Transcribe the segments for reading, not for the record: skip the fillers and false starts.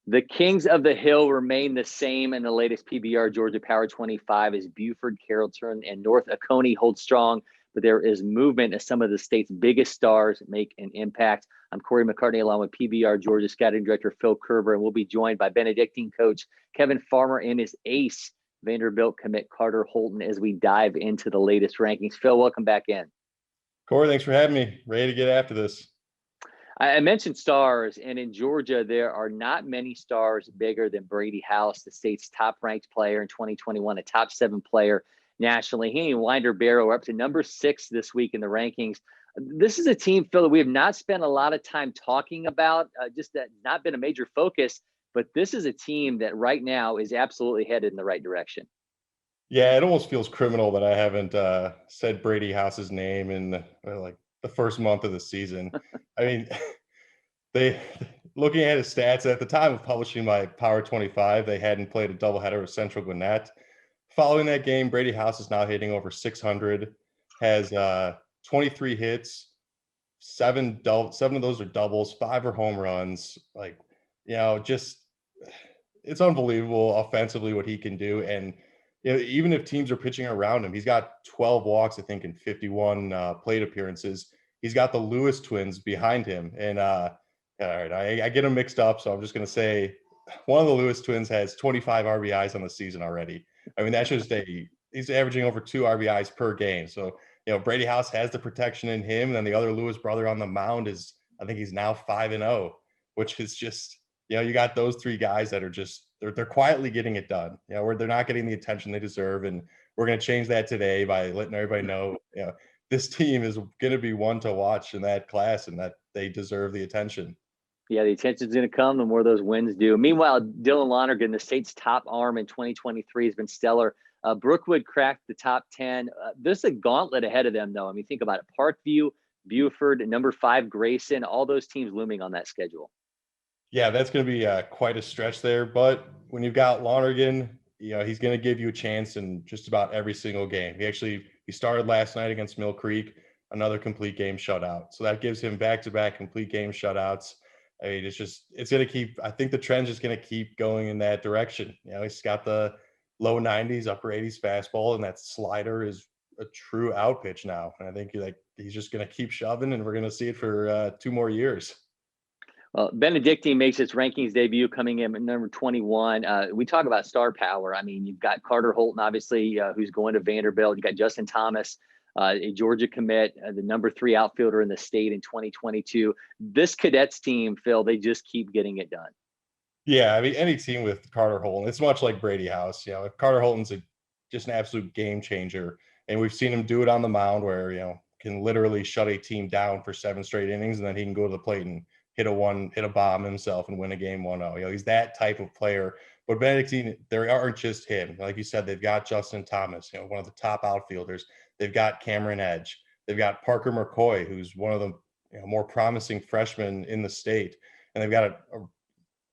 The Kings of the Hill remain the same in the latest PBR Georgia Power 25 as Buford, Carrollton, and North Oconee hold strong, but there is movement as some of the state's biggest stars make an impact. I'm Cory McCartney along with PBR Georgia Scouting Director Phil Kerber, and we'll be joined by Benedictine coach Kevin Farmer and his ace, Vanderbilt commit Carter Holton, as we dive into the latest rankings. Phil, welcome back in. Cory, thanks for having me. Ready to get after this. I mentioned stars, and in Georgia, there are not many stars bigger than Brady House, the state's top-ranked player in 2021, a top 7 player nationally. He and Winder-Barrow are up to number 6 this week in the rankings. This is a team, Phil, that we have not spent a lot of time talking about, just that not been a major focus, but this is a team that right now is absolutely headed in the right direction. Yeah, it almost feels criminal that I haven't said Brady House's name in the first month of the season. I mean, looking at his stats at the time of publishing my Power 25, they hadn't played a doubleheader with Central Gwinnett. Following that game, Brady House is now hitting over 600, has 23 hits, seven of those are doubles, 5 are home runs. Just it's unbelievable offensively what he can do. And even if teams are pitching around him, he's got 12 walks, I think, in 51 plate appearances. He's got the Lewis twins behind him. And all right, I get them mixed up, so I'm just going to say one of the Lewis twins has 25 RBIs on the season already. I mean, that's just he's averaging over 2 RBIs per game. So, Brady House has the protection in him. And then the other Lewis brother on the mound I think he's now 5-0, which is just, you got those 3 guys that are just, they're quietly getting it done. Where they're not getting the attention they deserve. And we're going to change that today by letting everybody know, this team is going to be one to watch in that class and that they deserve the attention. Yeah, the attention's going to come the more those wins do. Meanwhile, Dylan Lonergan, the state's top arm in 2023, has been stellar. Brookwood cracked the top 10. There's a gauntlet ahead of them, though. I mean, think about it. Parkview, Buford, number 5, Grayson, all those teams looming on that schedule. Yeah, that's going to be quite a stretch there. But when you've got Lonergan, he's going to give you a chance in just about every single game. He started last night against Mill Creek, another complete game shutout. So that gives him back-to-back complete game shutouts. I mean, it's going to keep, I think the trend's just going to keep going in that direction. He's got the low 90s, upper 80s fastball, and that slider is a true out pitch now. And I think he's just going to keep shoving, and we're going to see it for 2 more years. Well, Benedictine makes its rankings debut coming in at number 21. We talk about star power. I mean, you've got Carter Holton, obviously, who's going to Vanderbilt. You got Justin Thomas, a Georgia commit, the number 3 outfielder in the state in 2022. This Cadets team, Phil, they just keep getting it done. Yeah, I mean, any team with Carter Holton, it's much like Brady House. Carter Holton's just an absolute game changer, and we've seen him do it on the mound where, can literally shut a team down for 7 straight innings, and then he can go to the plate and hit a bomb himself and win a game 1-0. He's that type of player. But Benedictine, there aren't just him. Like you said, they've got Justin Thomas, one of the top outfielders. They've got Cameron Edge. They've got Parker McCoy, who's one of the more promising freshmen in the state. And they've got a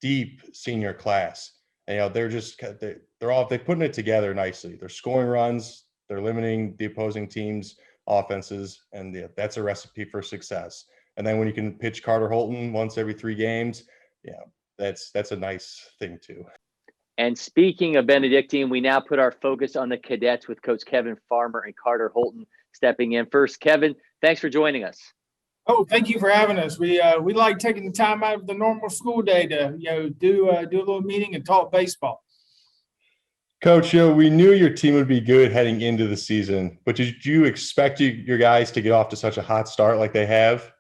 deep senior class. And they're putting it together nicely. They're scoring runs. They're limiting the opposing team's offenses, and that's a recipe for success. And then when you can pitch Carter Holton once every 3 games, that's a nice thing too. And speaking of Benedictine, we now put our focus on the Cadets with Coach Kevin Farmer and Carter Holton stepping in. First, Kevin, thanks for joining us. Oh, thank you for having us. We like taking the time out of the normal school day to do a little meeting and talk baseball. Coach, we knew your team would be good heading into the season, but did you expect your guys to get off to such a hot start like they have?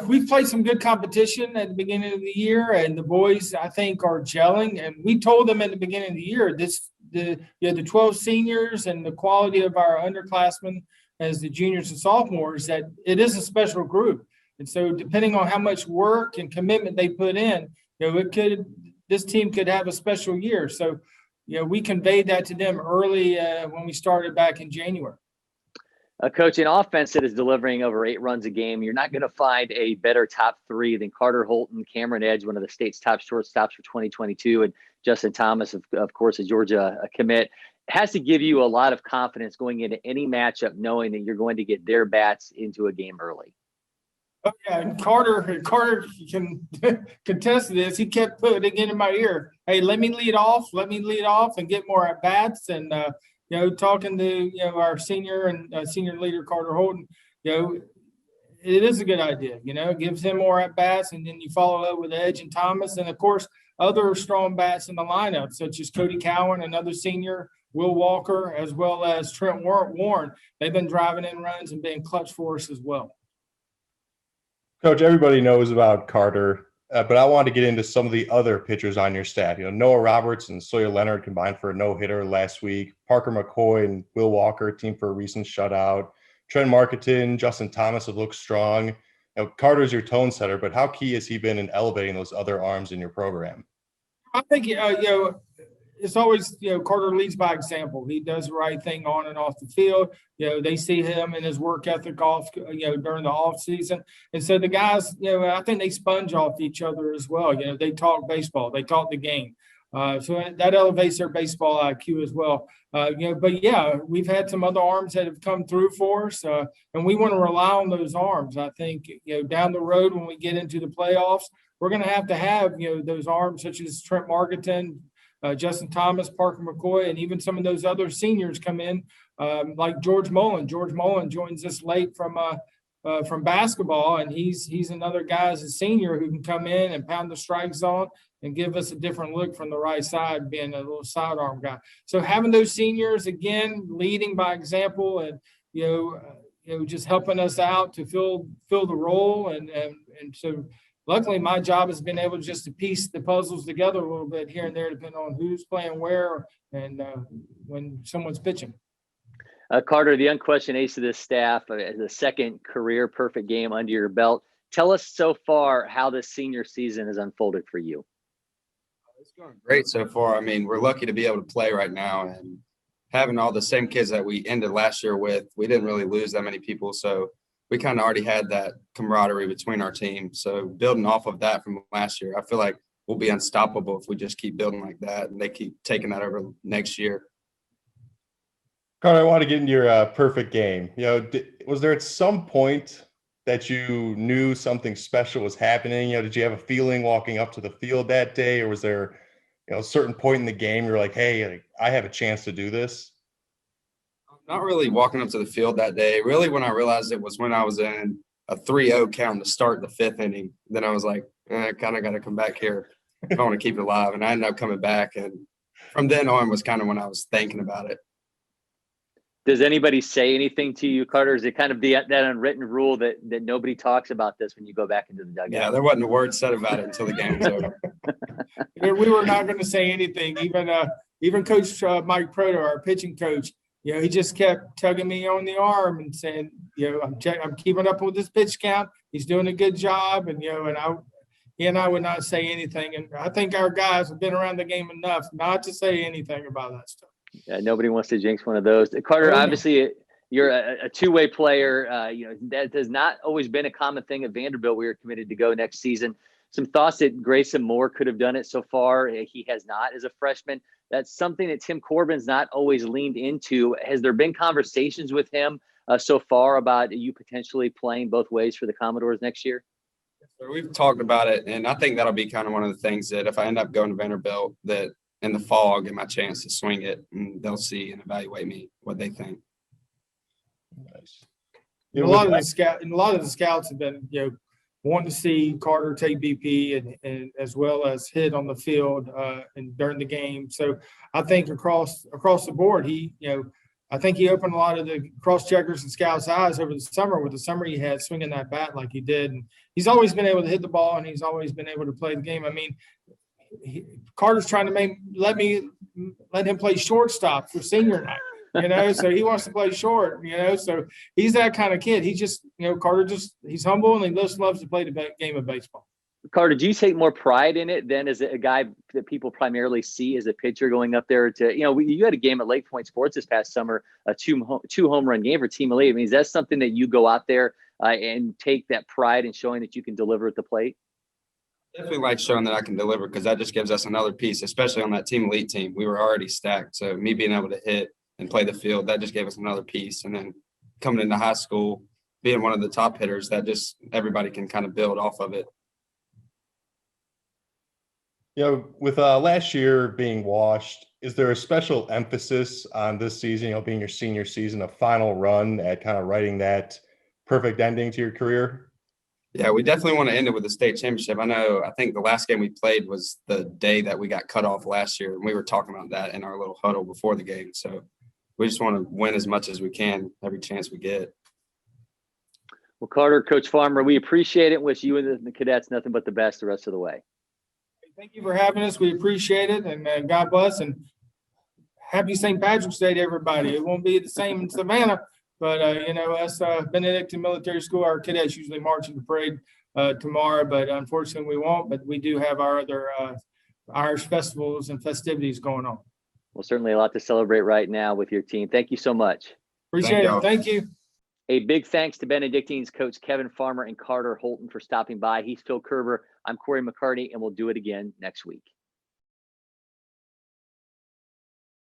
We've played some good competition at the beginning of the year, and the boys, I think, are gelling. And we told them at the beginning of the year, the 12 seniors and the quality of our underclassmen as the juniors and sophomores, that it is a special group. And so depending on how much work and commitment they put in, this team could have a special year. So, we conveyed that to them early when we started back in January. Coach, an offense that is delivering over 8 runs a game, you're not going to find a better top 3 than Carter Holton, Cameron Edge, one of the state's top shortstops for 2022, and Justin Thomas, of course, a Georgia commit. Has to give you a lot of confidence going into any matchup, knowing that you're going to get their bats into a game early. Oh, yeah, and Carter can contest this. He kept putting it in my ear. Hey, let me lead off and get more at bats. And talking to our senior leader Carter Holton, it is a good idea. It gives him more at bats, and then you follow up with Edge and Thomas, and of course other strong bats in the lineup, such as Cody Cowan, another senior, Will Walker, as well as Trent Warren. They've been driving in runs and being clutch for us as well. Coach, everybody knows about Carter, but I want to get into some of the other pitchers on your staff. Noah Roberts and Sawyer Leonard combined for a no-hitter last week. Parker McCoy and Will Walker teamed for a recent shutout. Trent Marketing, Justin Thomas have looked strong. Carter's your tone setter, but how key has he been in elevating those other arms in your program? I think, it's always, Carter leads by example. He does the right thing on and off the field. They see him and his work ethic during the off season. And so the guys, I think they sponge off each other as well. They talk baseball, they talk the game. So that elevates their baseball IQ as well. But yeah, we've had some other arms that have come through for us, and we want to rely on those arms. I think, down the road when we get into the playoffs, we're going to have those arms such as Trent Marketing, Justin Thomas, Parker McCoy, and even some of those other seniors come in, like George Mullen. George Mullen joins us late from basketball, and he's another guy as a senior who can come in and pound the strike zone and give us a different look from the right side, being a little sidearm guy. So having those seniors again leading by example, and just helping us out to fill the role, and so. Luckily, my job has been able just to piece the puzzles together a little bit here and there, depending on who's playing where and when someone's pitching. Carter, the unquestioned ace of this staff, the second career perfect game under your belt. Tell us so far how this senior season has unfolded for you. It's going great so far. I mean, we're lucky to be able to play right now, and having all the same kids that we ended last year with. We didn't really lose that many people, so we kind of already had that camaraderie between our team. So building off of that from last year, I feel like we'll be unstoppable if we just keep building like that and they keep taking that over next year. Carter, I want to get into your perfect game. Was there at some point that you knew something special was happening? Did you have a feeling walking up to the field that day, or was there, a certain point in the game you're like, hey, I have a chance to do this? Not really walking up to the field that day. Really, when I realized it was when I was in a 3-0 count to start the fifth inning. Then I was like, I kind of got to come back here if I want to keep it alive. And I ended up coming back. And from then on was kind of when I was thinking about it. Does anybody say anything to you, Carter? Is it kind of that unwritten rule that nobody talks about this when you go back into the dugout? Yeah, there wasn't a word said about it until the game was over. We were not going to say anything. Even Coach Mike Proto, our pitching coach, he just kept tugging me on the arm and saying, I'm keeping up with this pitch count. He's doing a good job. And, he and I would not say anything. And I think our guys have been around the game enough not to say anything about that stuff. Yeah, nobody wants to jinx one of those. Carter, obviously you're a two-way player. That has not always been a common thing at Vanderbilt. We are committed to go next season. Some thoughts that Grayson Moore could have done it so far. He has not as a freshman. That's something that Tim Corbin's not always leaned into. Has there been conversations with him so far about you potentially playing both ways for the Commodores next year? So we've talked about it, and I think that'll be kind of one of the things that if I end up going to Vanderbilt, that in the fall I'll get my chance to swing it, and they'll see and evaluate me what they think. Nice. A lot of the scouts have been, wanting to see Carter take BP and as well as hit on the field and during the game. So I think across the board, I think he opened a lot of the cross checkers and scouts' eyes over the summer with the summer he had swinging that bat like he did. And he's always been able to hit the ball, and he's always been able to play the game. I mean, Carter's trying to let him play shortstop for senior night. So he wants to play short, so he's that kind of kid. He just, Carter he's humble, and he just loves to play the game of baseball. Carter, do you take more pride in it than as a guy that people primarily see as a pitcher going up there to, you had a game at LakePoint Sports this past summer, a two home run game for Team Elite. I mean, is that something that you go out there and take that pride in showing that you can deliver at the plate? Definitely like showing that I can deliver, because that just gives us another piece, especially on that Team Elite team. We were already stacked. So me being able to hit and play the field, that just gave us another piece. And then coming into high school, being one of the top hitters that just everybody can kind of build off of it. With last year being washed, is there a special emphasis on this season, being your senior season, a final run at kind of writing that perfect ending to your career? Yeah, we definitely want to end it with a state championship. I think the last game we played was the day that we got cut off last year, and we were talking about that in our little huddle before the game. So we just want to win as much as we can every chance we get. Well, Carter, Coach Farmer, we appreciate it. Wish you and the Cadets nothing but the best the rest of the way. Thank you for having us. We appreciate it, and God bless, and happy St. Patrick's Day to everybody. It won't be the same in Savannah, but us Benedictine Military School, our cadets usually march in the parade tomorrow, but unfortunately we won't. But we do have our other Irish festivals and festivities going on. Well, certainly a lot to celebrate right now with your team. Thank you so much. Appreciate it. Thank you. A big thanks to Benedictine's coach Kevin Farmer and Carter Holton for stopping by. He's Phil Kerber. I'm Cory McCartney, and we'll do it again next week.